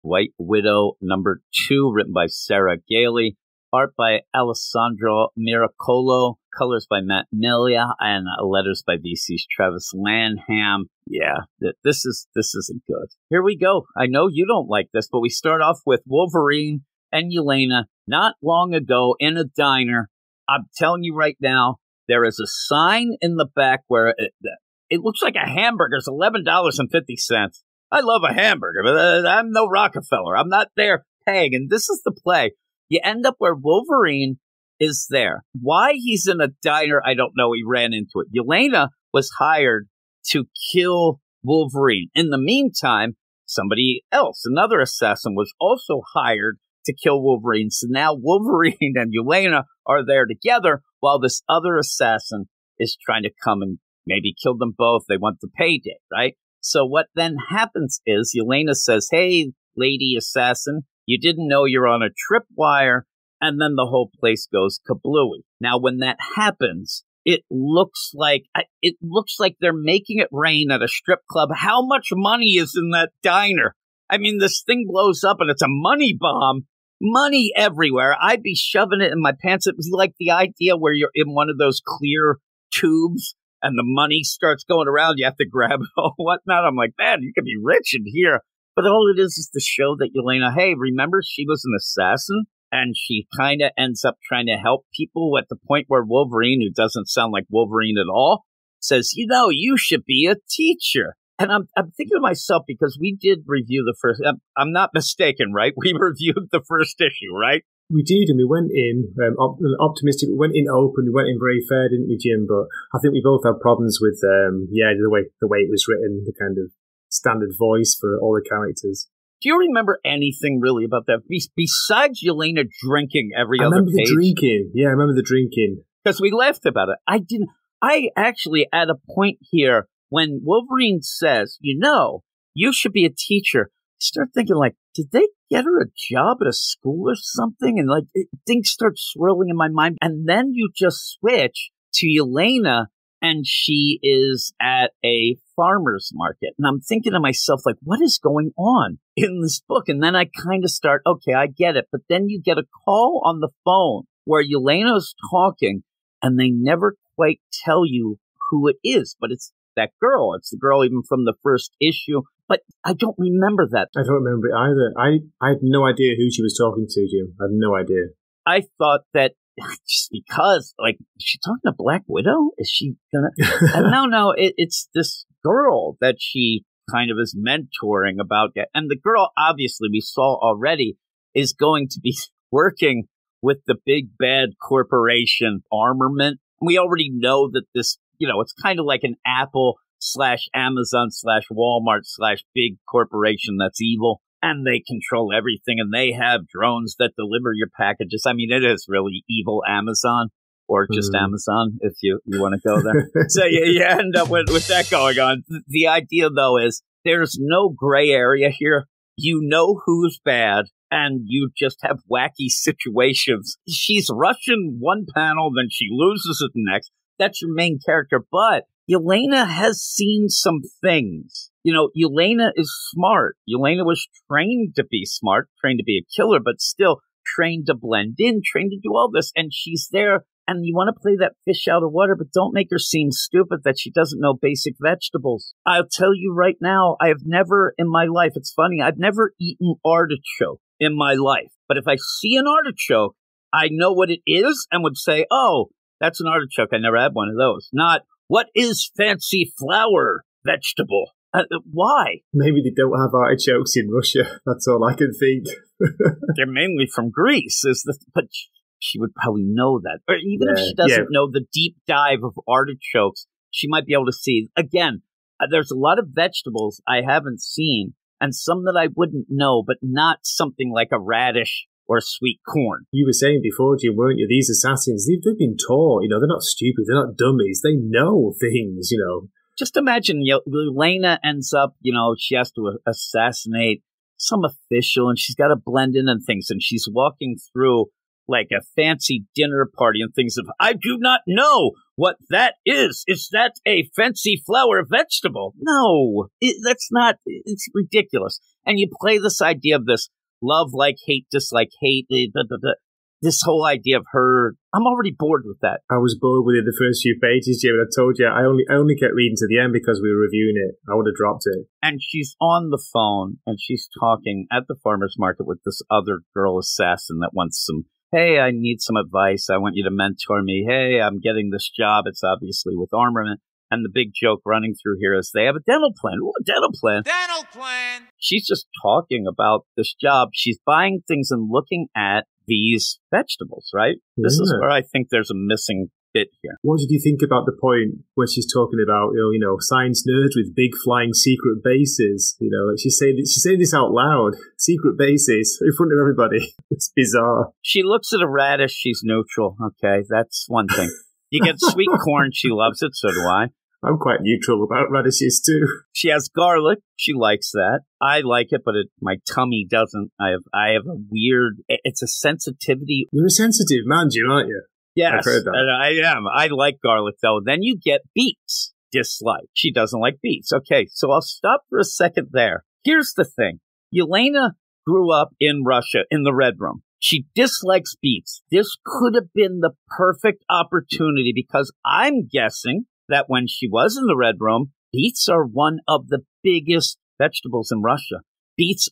White Widow #2, written by Sarah Gailey, art by Alessandro Miracolo, colors by Matt Melia, and letters by VC's Travis Lanham. Yeah, this isn't good. Here we go. I know you don't like this, but we start off with Wolverine and Yelena not long ago in a diner. I'm telling you right now, there is a sign in the back where it looks like a hamburger is $11.50. I love a hamburger, but I'm no Rockefeller. I'm not there paying. And this is the play. You end up where Wolverine is there. Why he's in a diner, I don't know. He ran into it. Yelena was hired to kill Wolverine. In the meantime, somebody else, another assassin, was also hired to kill Wolverine. So now Wolverine and Yelena are there together while this other assassin is trying to come and maybe kill them both. They want the payday, right? So what then happens is Yelena says, hey, lady assassin, you didn't know you're on a tripwire, and then the whole place goes kablooey. Now, when that happens, it looks like they're making it rain at a strip club. How much money is in that diner? I mean, this thing blows up, and it's a money bomb. Money everywhere. I'd be shoving it in my pants. It was like the idea where you're in one of those clear tubes, and the money starts going around. You have to grab it or whatnot. I'm like, man, you could be rich in here. But all it is to show that Yelena, hey, remember she was an assassin? And she kind of ends up trying to help people at the point where Wolverine, who doesn't sound like Wolverine at all, says, you should be a teacher. And I'm thinking to myself, because we did review the first, I'm not mistaken, right? We reviewed the first issue, right? We did, and we went in optimistic. We went in open. We went in very fair, didn't we, Jim? But I think we both had problems with, the way it was written, the kind of standard voice for all the characters. Do you remember anything really about that? Besides Yelena drinking every other page? I remember the drinking. Yeah, I remember the drinking. Because we laughed about it. I actually, at a point here, when Wolverine says, you should be a teacher, I start thinking, like, did they get her a job at a school or something? And, like, things start swirling in my mind. And then you just switch to Yelena, and she is at a farmer's market. And I'm thinking to myself, like, what is going on in this book? And then I kind of start, okay, I get it. But then you get a call on the phone where Yelena's talking, and they never quite tell you who it is. But it's that girl. It's the girl even from the first issue. But I don't remember that. I don't remember it either. I had no idea who she was talking to, Jim. I had no idea. I thought that just because, like, is she talking to Black Widow? Is she gonna? No, it's this girl that she kind of is mentoring about. And the girl, obviously, we saw already, is going to be working with the big bad corporation Armament. We already know that this, it's kind of like an Apple / Amazon / Walmart / big corporation that's evil. And they control everything, and they have drones that deliver your packages. I mean, it is really evil Amazon, or just Amazon, if you want to go there. So you end up with that going on. The idea, though, is there's no gray area here. You know who's bad, and you just have wacky situations. She's Russian one panel, then she loses it the next. That's your main character, but Yelena has seen some things. Yelena is smart. Yelena was trained to be smart, trained to be a killer, but still trained to blend in, trained to do all this. And she's there, and you want to play that fish out of water, but don't make her seem stupid that she doesn't know basic vegetables. I'll tell you right now, I have never in my life, it's funny, I've never eaten artichoke in my life. But if I see an artichoke, I know what it is and would say, oh, that's an artichoke. I never had one of those. Not, what is fancy flower vegetable? Why? Maybe they don't have artichokes in Russia. That's all I can think. They're mainly from Greece. But she would probably know that. Or even if she doesn't know the deep dive of artichokes, she might be able to see. Again, there's a lot of vegetables I haven't seen, and some that I wouldn't know, but not something like a radish or sweet corn. You were saying before, Jim, weren't you? These assassins, they've been taught. They're not stupid. They're not dummies. They know things, Just imagine, Yelena ends up, she has to assassinate some official, and she's got to blend in and things, and she's walking through like a fancy dinner party and things of, I do not know what that is that a fancy flower vegetable? No, that's not, it's ridiculous. And you play this idea of this love, like, hate, dislike, hate, this whole idea of her. I'm already bored with that. I was bored with it the first few pages, Jim, and I told you I only kept reading to the end because we were reviewing it. I would have dropped it. And she's on the phone, and she's talking at the farmer's market with this other girl assassin that wants some, hey, I need some advice. I want you to mentor me. Hey, I'm getting this job. It's obviously with armament. And the big joke running through here is they have a dental plan. Ooh, a dental plan. Dental plan. She's just talking about this job. She's buying things and looking at these vegetables, right? Yeah. This is where I think there's a missing bit here. What did you think about the point where she's talking about, science nerds with big flying secret bases? She's saying this out loud. Secret bases in front of everybody. It's bizarre. She looks at a radish. She's neutral. Okay, that's one thing. You get sweet corn. She loves it. So do I. I'm quite neutral about radishes too. She has garlic. She likes that. I like it, but my tummy doesn't. I have a weird. It's a sensitivity. You're a sensitive man, Jim, aren't you? Yes, I've heard that. I am. I like garlic though. Then you get beets. Dislike. She doesn't like beets. Okay, so I'll stop for a second there. Here's the thing. Yelena grew up in Russia in the Red Room. She dislikes beets. This could have been the perfect opportunity because I'm guessing that when she was in the Red Room, beets are one of the biggest vegetables in Russia. It's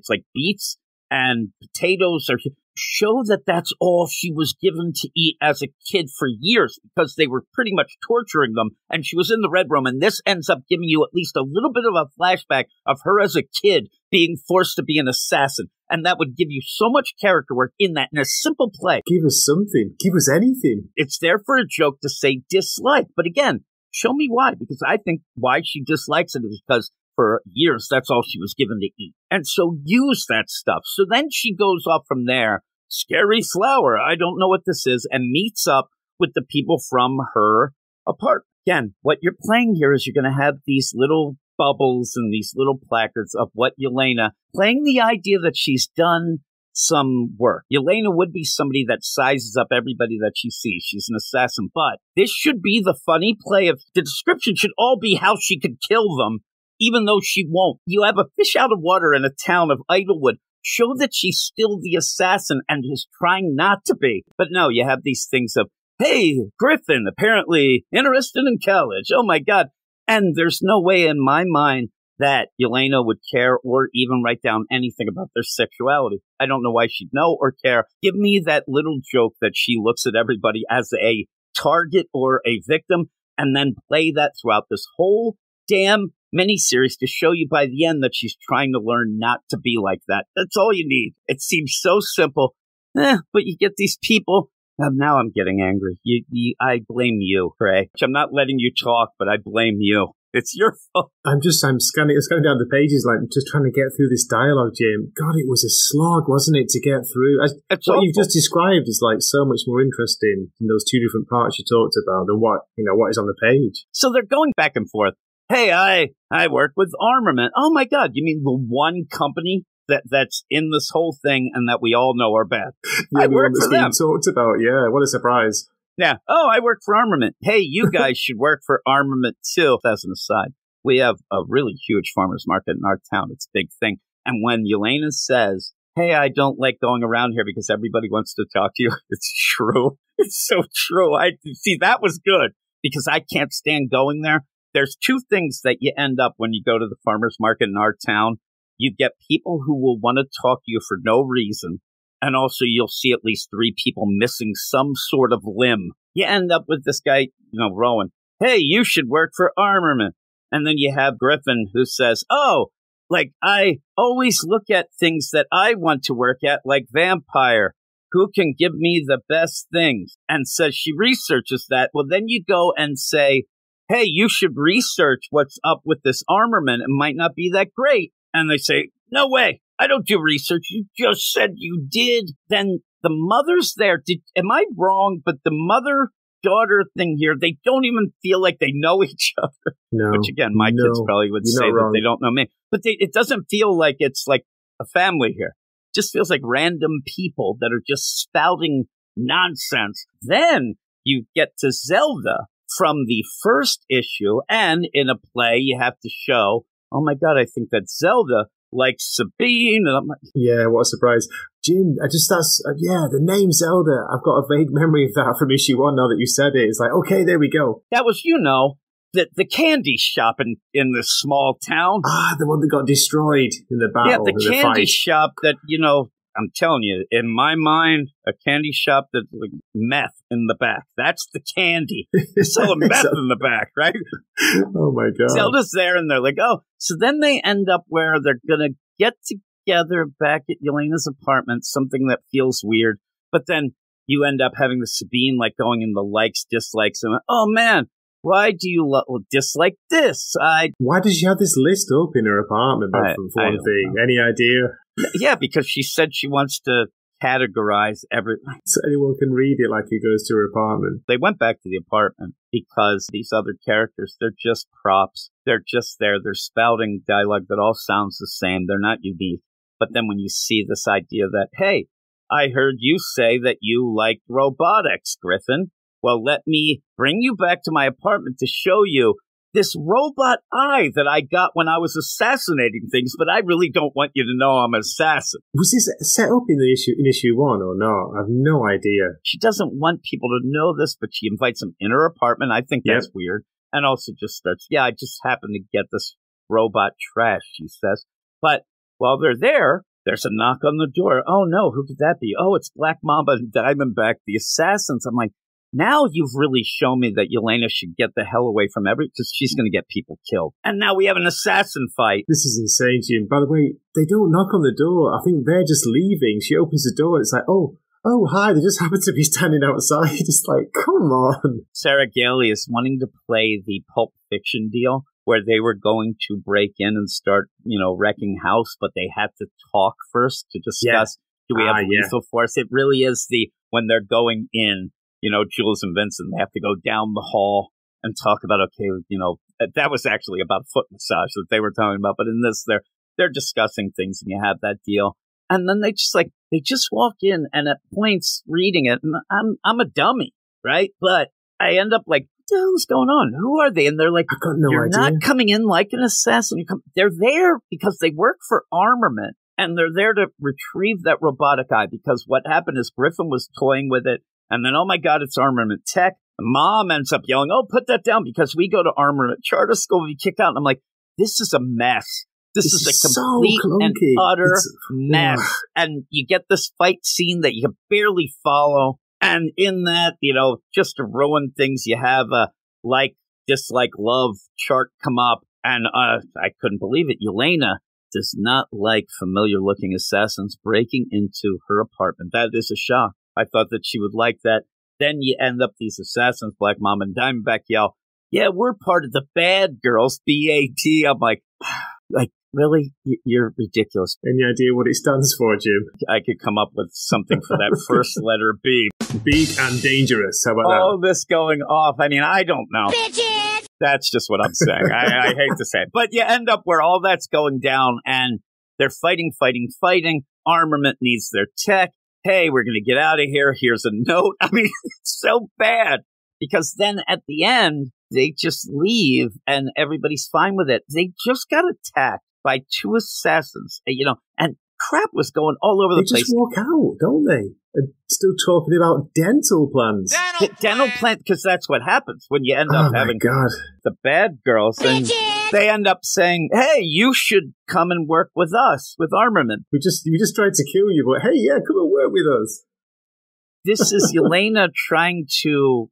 like beets and potatoes show that that's all she was given to eat as a kid for years because they were pretty much torturing them. And she was in the Red Room. And this ends up giving you at least a little bit of a flashback of her as a kid being forced to be an assassin. And that would give you so much character work in that, in a simple play. Give us something. Give us anything. It's there for a joke to say dislike. But again, show me why. Because I think why she dislikes it is because for years, that's all she was given to eat. And so use that stuff. So then she goes off from there. Scary flower. I don't know what this is. And meets up with the people from her apartment. Again, what you're playing here is you're going to have these little bubbles and these little placards of what Yelena, playing the idea that she's done some work. Yelena would be somebody that sizes up everybody that she sees. She's an assassin. But this should be the funny play of the description should all be how she could kill them, even though she won't. You have a fish out of water in a town of Idlewood. Show that she's still the assassin and is trying not to be. But no, you have these things of, hey, Griffin, apparently interested in college. Oh, my God. And there's no way in my mind that Yelena would care or even write down anything about their sexuality. I don't know why she'd know or care. Give me that little joke that she looks at everybody as a target or a victim and then play that throughout this whole damn miniseries to show you by the end that she's trying to learn not to be like that. That's all you need. It seems so simple. But you get these people. Now I'm getting angry. I blame you, Ray. I'm not letting you talk, but I blame you. It's your fault. I'm scanning down the pages, like just trying to get through this dialogue, Jim. God, it was a slog, wasn't it, to get through? What you've just described is like so much more interesting in those two different parts you talked about than what is on the page. So they're going back and forth. Hey, I work with armament. Oh my God, you mean the one company that's in this whole thing and that we all know are bad? Yeah, I work for them. Talked about, yeah. What a surprise. Yeah. Oh, I work for armament. Hey, you guys should work for armament too. As an aside, we have a really huge farmers market in our town. It's a big thing. And when Yelena says, hey, I don't like going around here because everybody wants to talk to you, it's true. It's so true. See, that was good because I can't stand going there. There's two things that you end up when you go to the farmers market in our town. You get people who will want to talk to you for no reason. And also you'll see at least 3 people missing some sort of limb. You end up with this guy, Rowan. Hey, you should work for armament. And then you have Griffin who says, oh, like I always look at things that I want to work at, like vampire. Who can give me the best things? And says she researches that. Well, then you go and say, hey, you should research what's up with this armament. It might not be that great. And they say, no way. I don't do research. You just said you did. Then the mother's there. Am I wrong? But the mother-daughter thing here, they don't even feel like they know each other. No. Which, again, my kids probably would say that they don't know me. But it doesn't feel like it's like a family here. It just feels like random people that are just spouting nonsense. Then you get to Zelda. from the first issue, and in a play, you have to show, oh my God, I think that Zelda likes Sabine. And I'm like, yeah, what a surprise. Jim, the name Zelda. I've got a vague memory of that from issue 1 now that you said it. It's like, okay, there we go. That was, the candy shop in this small town. Ah, the one that got destroyed in the battle. Yeah, the candy shop that, I'm telling you, in my mind, a candy shop that's like meth in the back. That's the candy. They're selling meth in the back, right? Oh, my God. Zelda's there, and they're like, oh. So then they end up where they're going to get together back at Yelena's apartment, something that feels weird. But then you end up having the Sabine, like, going in the likes, dislikes, and, oh, man. Why do you dislike this? Why does she have this list up in her apartment, for one thing? Any idea? Yeah, because she said she wants to categorize everything. So anyone can read it like he goes to her apartment. They went back to the apartment because these other characters, they're just props. They're just there. They're spouting dialogue that all sounds the same. They're not unique. But then when you see this idea that, hey, I heard you say that you liked robotics, Griffin. Well, let me bring you back to my apartment to show you this robot eye that I got when I was assassinating things, but I really don't want you to know I'm an assassin. Was this set up in issue 1 or not? I have no idea. She doesn't want people to know this, but she invites them in her apartment. I think that's weird. And also just starts, I just happened to get this robot trash, she says. But while they're there, there's a knock on the door. Oh, no, who could that be? Oh, it's Black Mamba and Diamondback, the assassins. I'm like, now you've really shown me that Yelena should get the hell away from because she's going to get people killed. And now we have an assassin fight. This is insane, Jim. By the way, they don't knock on the door. I think they're just leaving. She opens the door and it's like, oh, hi, they just happen to be standing outside. It's like, come on. Sarah Gailey is wanting to play the Pulp Fiction deal where they were going to break in and start, wrecking house, but they had to talk first to discuss, do we have lethal force? It really is when they're going in, Jules and Vincent, they have to go down the hall and talk about, okay, that was actually about foot massage that they were talking about. But in this, they're discussing things and you have that deal. And then they just walk in and at points reading it. And I'm a dummy, right? But I end up like, what the hell is going on? Who are they? And they're like, I've got no you're idea. not coming in like an assassin. They're there because they work for Armament and they're there to retrieve that robotic eye because what happened is Griffin was toying with it. And then, oh my God, it's Armament Tech. Mom ends up yelling, oh, put that down because we go to Armament Charter School. We kick out. And I'm like, this is a mess. This is a complete and utter mess. And you get this fight scene that you can barely follow. And in that, just to ruin things, you have a like, dislike, love chart come up. And I couldn't believe it. Yelena does not like familiar-looking assassins breaking into her apartment. That is a shock. I thought that she would like that. Then you end up these assassins, Black Mom and Diamondback yell, yeah, we're part of the bad girls, BAT. I'm like, really? You're ridiculous. Any idea what it stands for, Jim? I could come up with something for that first letter B. Big and dangerous. How about that? All this going off. I mean, I don't know. Bitches! That's just what I'm saying. I hate to say it. But you end up where all that's going down and they're fighting. Armament needs their tech. Hey, we're going to get out of here. Here's a note. I mean, it's so bad because then at the end, they just leave and everybody's fine with it. They just got attacked by two assassins, and crap was going all over the place. They just walk out, don't they? And still talking about dental plans. Dental plan, because that's what happens when you end up having the bad girls. And they end up saying, hey, you should come and work with us, with Armament. We just tried to kill you, but hey, yeah, come and work with us. This is Yelena trying to,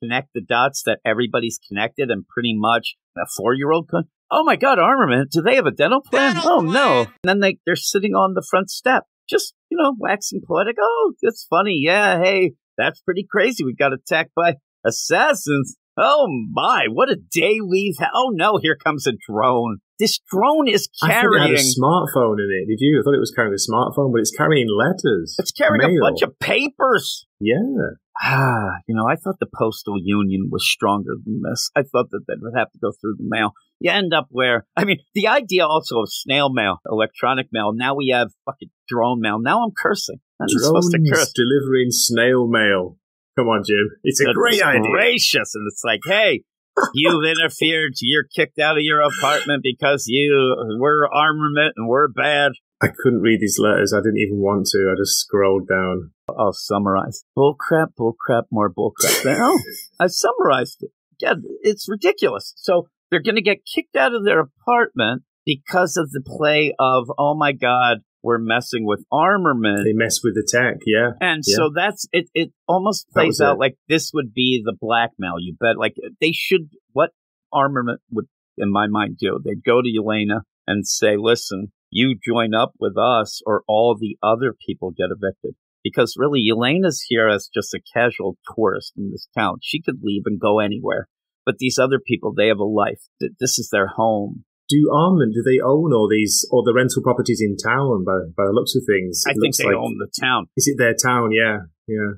connect the dots that everybody's connected and pretty much a 4-year-old oh my God, Armament, do they have a dental plan? No. And then they're sitting on the front step, just, waxing poetic. Oh, that's funny. Yeah, hey, that's pretty crazy. We got attacked by assassins. Oh my, what a day we've had. Oh no, here comes a drone. This drone is carrying... I thought it had a smartphone in it. Did you? I thought it was carrying a smartphone, but it's carrying letters. It's carrying a bunch of papers. Yeah. I thought the Postal Union was stronger than this. I thought that they would have to go through the mail. You end up the idea also of snail mail, electronic mail. Now we have fucking drone mail. Now I'm cursing. I'm supposed to curse. Delivering snail mail. Come on, Jim. It's a great idea. Gracious. And it's like, hey, you've interfered. You're kicked out of your apartment because we're armament and we're bad. I couldn't read these letters. I didn't even want to. I just scrolled down. I'll summarize. Bullcrap, more bullcrap. Oh, I summarized it. Yeah, it's ridiculous. So they're going to get kicked out of their apartment because of the play of, oh my God, we're messing with armament. They mess with the tech, yeah. And so that's it. It almost plays out like this would be the blackmail. You bet. Like they should. What armament would, in my mind, do? They'd go to Yelena and say, "Listen, you join up with us, or all the other people get evicted." Because really, Yelena's here as just a casual tourist in this town. She could leave and go anywhere. But these other people, they have a life. This is their home. Do they own all the rental properties in town by the looks of things? I think they own the town. Is it their town? Yeah.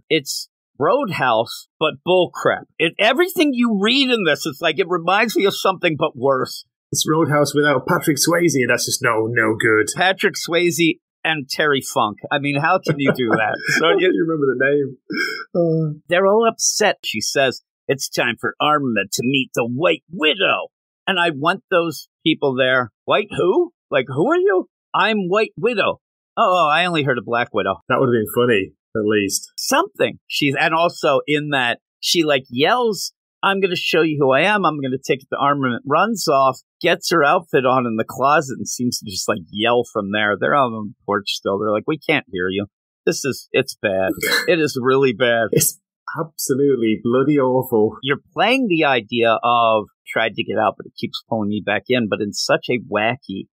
It's Roadhouse, but bullcrap. Everything you read in this, it's like it reminds me of something, but worse. It's Roadhouse without Patrick Swayze. That's just no good. Patrick Swayze and Terry Funk. I mean, how can you do that? So you remember the name. They're all upset. She says, it's time for Armament to meet the White Widow. And I want those people there. White who? Like, who are you? I'm White Widow. Oh, I only heard of Black Widow. That would have been funny, at least. Something. And also in that, she like yells, I'm going to show you who I am. I'm going to take the armament, runs off, gets her outfit on in the closet and seems to just like yell from there. They're on the porch still. They're like, we can't hear you. It's bad. It is really bad. It's absolutely bloody awful. You're playing the idea of tried to get out, but it keeps pulling me back in, but in such a wacky,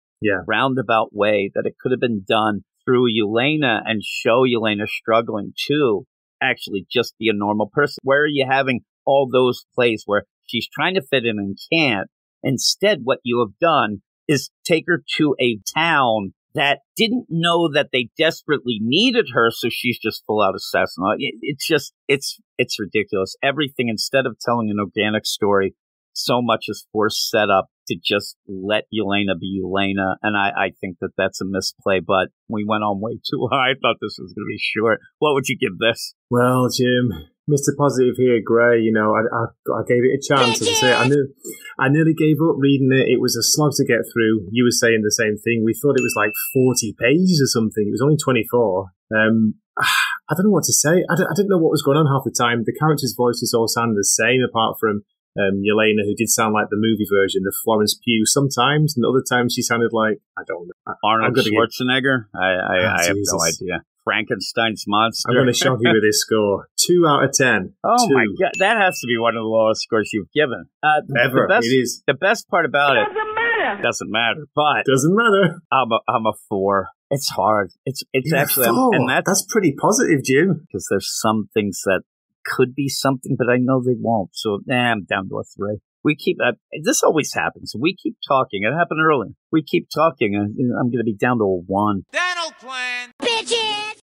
roundabout way that it could have been done through Yelena and show Yelena struggling to actually just be a normal person. Where are you having all those plays where she's trying to fit in and can't? Instead, what you have done is take her to a town that didn't know that they desperately needed her, so she's just full out assassin. It's ridiculous. Everything, instead of telling an organic story, so much is forced set up to just let Yelena be Yelena, and I think that that's a misplay, but we went on way too high. I thought this was going to be short. What would you give this? Well, Jim, Mr. Positive here, Gray, I gave it a chance. As I say, I nearly gave up reading it. It was a slog to get through. You were saying the same thing. We thought it was like 40 pages or something. It was only 24. I don't know what to say. I didn't know what was going on half the time. The characters' voices all sounded the same, apart from Yelena, who did sound like the movie version of Florence Pugh sometimes, and other times she sounded like, I don't know. Arnold Schwarzenegger? I have no idea. Frankenstein's monster. I'm going to shock you with this score. 2 out of 10. Oh, 2. My God. That has to be one of the lowest scores you've given. Ever. It is. The best part about it doesn't matter. But doesn't matter. I'm a 4. It's hard. It's actually, and that's pretty positive, Jim. Because there's some things that could be something, but I know they won't. So, I'm down to a 3. We keep, this always happens. We keep talking. It happened earlier. We keep talking, and I'm going to be down to a 1. Dental plan. Bitches!